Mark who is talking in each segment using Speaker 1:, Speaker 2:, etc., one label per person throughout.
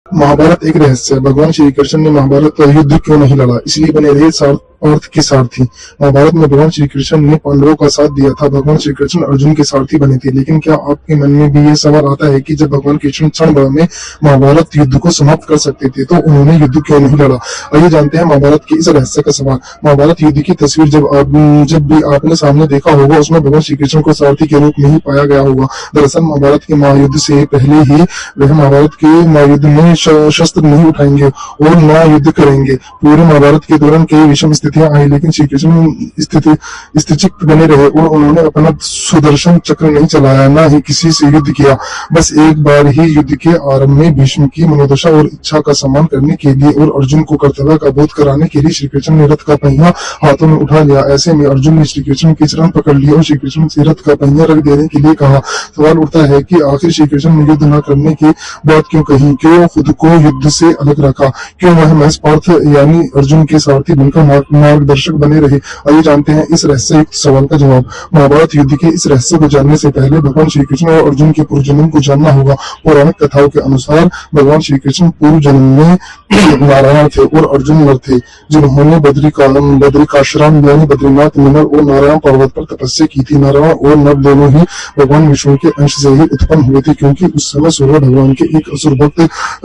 Speaker 1: महाभारत एक रहस्य है। भगवान श्री कृष्ण ने महाभारत का युद्ध क्यों नहीं लड़ा, इसलिए बने रहे अर्थ के सारथी। महाभारत में भगवान श्री कृष्ण ने पांडवों का साथ दिया था। भगवान श्री कृष्ण अर्जुन के सारथी बने थे। लेकिन क्या आपके मन में भी ये सवाल आता है कि जब भगवान कृष्ण क्षण भर में महाभारत युद्ध को समाप्त कर सकते थे तो उन्होंने युद्ध क्यों नहीं लड़ा? आइए जानते हैं महाभारत के इस रहस्य का सवाल। महाभारत युद्ध की तस्वीर जब भी आपने सामने देखा होगा, उसमें भगवान श्री कृष्ण को सारथी के रूप में ही पाया गया होगा। दरअसल महाभारत के महायुद्ध से पहले ही वह महाभारत के महायुद्ध में शस्त्र नहीं उठाएंगे और न युद्ध करेंगे। पूरे महाभारत के दौरान कई विषम स्थितियां आई, लेकिन श्री कृष्ण स्थिरचित्त बने रहे और उन्होंने अपना सुदर्शन चक्र नहीं चलाया, न ही किसी से युद्ध किया। बस एक बार ही युद्ध के आरंभ में भीष्म की मनोदशा और इच्छा का सम्मान करने के लिए और अर्जुन को कर्तव्य का बोध कराने के लिए श्री कृष्ण ने रथ का पहिया हाथों में उठा लिया। ऐसे में अर्जुन ने श्री कृष्ण के चरण पकड़ लिए और श्री कृष्ण से रथ का पहिया रख देने के लिए कहा। सवाल उठता है कि आखिर श्री कृष्ण ने युद्ध न करने की बात क्यों कही? क्यों खुद को युद्ध से अलग रखा? क्यों वह महज पार्थ यानी अर्जुन के सारथी बनकर मार्गदर्शक बने रहे? आइए जानते हैं इस रहस्य युक्त सवाल का जवाब। महाभारत युद्ध के इस रहस्य को जानने से पहले भगवान श्री कृष्ण और अर्जुन के पूर्व जन्म को जानना होगा। पौराणिक कथाओं के अनुसार भगवान श्री कृष्ण पूर्व जन्म में नारायण थे और अर्जुन नर थे, जिन्होंने बद्रिकाश्रम यानी बद्रीनाथ मिनर और नारायण पर्वत पर तपस्या की थी। नारायण और नर दोनों ही भगवान विष्णु के अंश से ही उत्पन्न हुए थे, क्योंकि उस समय सूर्य भगवान के एक असुर भक्त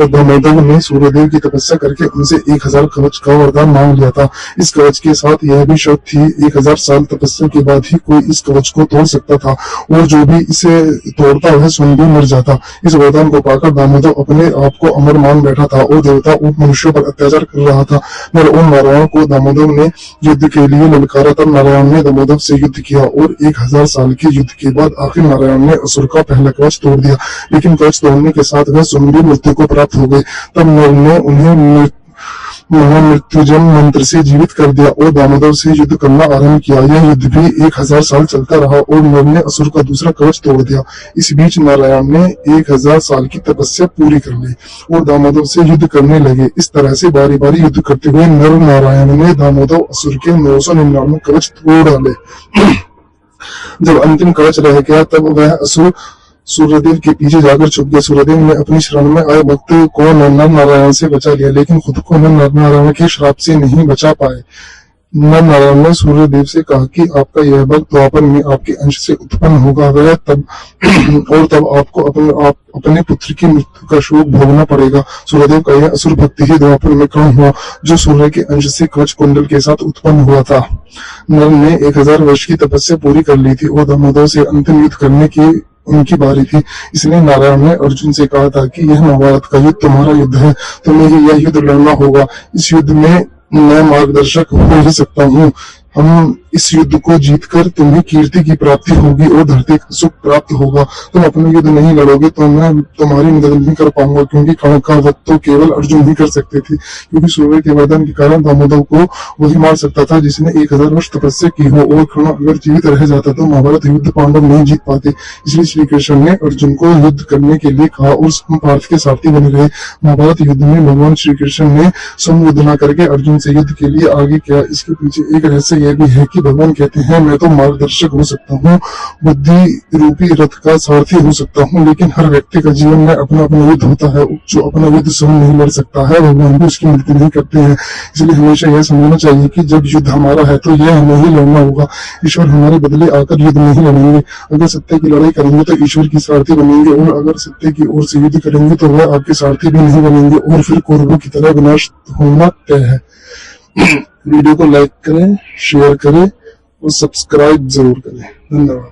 Speaker 1: दामोदर ने सूर्यदेव की तपस्या करके उनसे 1000 कवच का वरदान मांग लिया था। इस कवच के साथ यह भी शर्त थी 1000 साल तपस्या के बाद ही कोई इस कवच को तोड़ सकता था और जो भी इसे तोड़ता वह स्वयं भी मर जाता। इस वरदान को पाकर दामोदर अपने आप को अमर मान बैठा था और देवता और मनुष्यों पर अत्याचार कर रहा था। नर और नारायण को दामोदर ने युद्ध के लिए ललकारा, तब नारायण ने दामोदर से युद्ध किया और 1000 साल के युद्ध के बाद आखिर नारायण ने असुर का पहला कवच तोड़ दिया। लेकिन कवच तोड़ने के साथ वह स्वयं भी मृत्यु को प्राप्त हो गए। तब नर ने उन्हें महामृत्युंजय मंत्र से जीवित कर दिया और दामोदर से युद्ध करना आरंभ किया। यह युद्ध भी 1000 साल चलता रहा और नर ने असुर का दूसरा कवच तोड़ दिया। इस बीच नारायण ने 1000 साल की तपस्या पूरी कर ली और दामोदर से युद्ध करने लगे। इस तरह से बारी बारी युद्ध करते हुए नर नारायण ने दामोदर असुर के 999 कवच तोड़ डाले। जब अंतिम कवच रह गया तब वह असुर सूर्यदेव के पीछे जाकर छुप गया। सूर्यदेव ने अपनी शरण में आए भक्त को नर नारायण से बचा लिया, लेकिन खुद को नर नारायण के श्राप से नहीं बचा पाए। नर नारायण ने सूर्यदेव से कहा कि आपका यह भक्त द्वापर में आपके अंश से उत्पन्न होगा, वह तब आपको अपने पुत्र की मृत्यु का शोक भोगना पड़ेगा। सूर्यदेव का यह असुर भक्त ही द्वापर में कर्ण हुआ, जो सूर्य के अंश से कवच कुंडल के साथ उत्पन्न हुआ था। नर ने 1000 वर्ष की तपस्या पूरी कर ली थी और दामोदर से अंतिम युद्ध करने की उनकी बारी थी। इसलिए नारायण ने अर्जुन से कहा था कि यह महाभारत का युद्ध तुम्हारा युद्ध है, तुम्हें ही यह युद्ध लड़ना होगा। इस युद्ध में मैं मार्गदर्शक हो ही सकता हूँ। हम इस युद्ध को जीतकर तुम्हें कीर्ति की प्राप्ति होगी और धरती का सुख प्राप्त होगा। तुम अपना युद्ध नहीं लड़ोगे तो मैं तुम्हारी मदद नहीं कर पाऊंगा, क्योंकि कर्ण का वध तो केवल अर्जुन ही कर सकते थे, क्योंकि सूर्य के वरदान के कारण दामोदर को वही मार सकता था जिसने 1000 वर्ष तपस्या की हो, और कर्ण अगर जीवित रह जाता तो महाभारत युद्ध पांडव नहीं जीत पाते। इसलिए श्री कृष्ण ने अर्जुन को युद्ध करने के लिए कहा और हम पार्थ के सारथी बने रहे। महाभारत युद्ध में भगवान श्री कृष्ण ने स्वयं युद्ध न करके अर्जुन से युद्ध के लिए आगे किया। इसके पीछे एक रहस्य यह भी है कि भगवान कहते हैं मैं तो मार्गदर्शक हो सकता हूँ, बुद्धि रूपी रथ का सारथी हो सकता हूँ, लेकिन हर व्यक्ति का जीवन में अपना अपना युद्ध होता है। जो अपना युद्ध स्वयं नहीं लड़ सकता है भगवान भी उसकी मदद नहीं करते हैं। इसलिए हमेशा यह समझना चाहिए कि जब युद्ध हमारा है तो यह हमें ही लड़ना होगा। ईश्वर हमारे बदले आकर युद्ध नहीं लड़ेंगे। अगर सत्य की लड़ाई करेंगे तो ईश्वर की सारथी बनेंगे, और अगर सत्य की ओर से युद्ध करेंगे तो वह आपके सारथी भी नहीं बनेंगे और फिर कौरवों की तरह विनाश होना तय है। वीडियो को लाइक करें, शेयर करें और सब्सक्राइब जरूर करें। धन्यवाद।